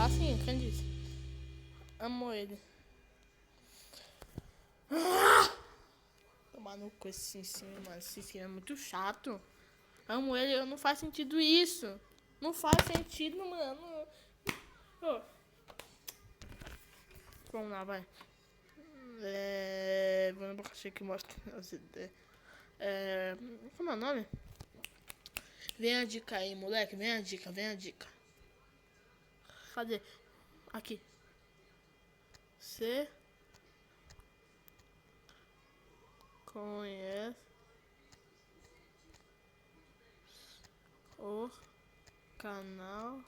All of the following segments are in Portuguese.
Assim, quem disse? Amo ele. Tomar no cu esse Sim, mano. Esse Sim é muito chato. Amo ele, não faz sentido isso. Não faz sentido, mano. Ô. Vamos lá, vai. Vamos achei que mostra as ideias. Como é o nome? Vem a dica aí, moleque. Vem a dica, vem a dica. Cadê? Aqui. Você conhece o canal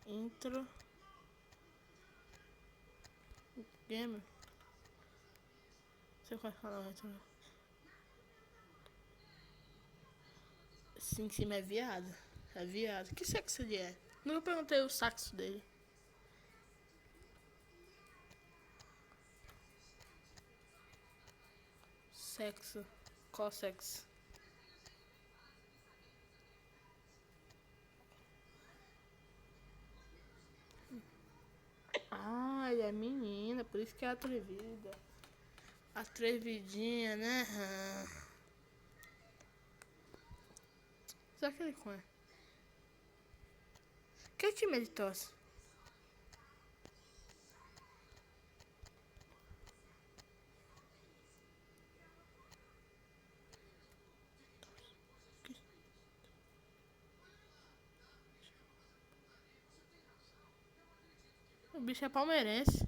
Intro Gamer? Você conhece o canal Intro? Sim, sim, é viado. É viado. Que sexo ele é? Nunca perguntei o sexo dele. Sexo. Qual sexo? Ah, ele é menina, por isso que é atrevida. Atrevidinha, né? Será que ele conhece? Que time ele torce? O bicho é palmeirense.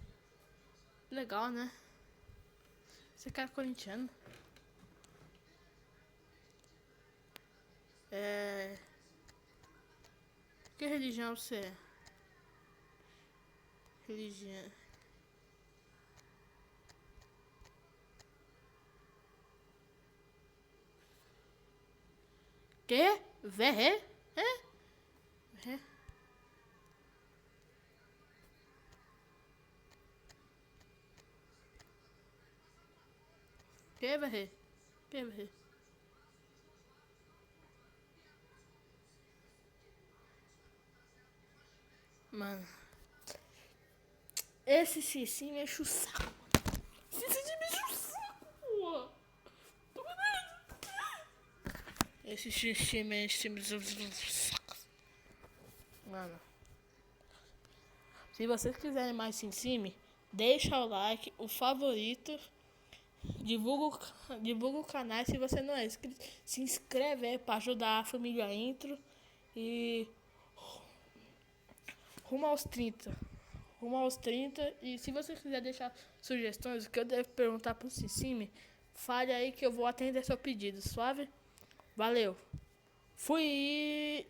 Legal, né? Você quer corintiano? Que religião você é? Religião. Que? Verré? É? Verré? Que verré? Que verré? Mano. Esse Cici me enche o saco. Cici me enche o saco, porra. Esse Cici me enche o saco. Mano. Se vocês quiserem mais Cincime, deixa o like, o favorito. Divulga o canal. Se você não é inscrito, se inscreve aí pra ajudar a família Intro. E rumo aos 30. Rumo aos 30. E se você quiser deixar sugestões, o que eu devo perguntar pro Cincime, fale aí que eu vou atender seu pedido, suave? Valeu. Fui!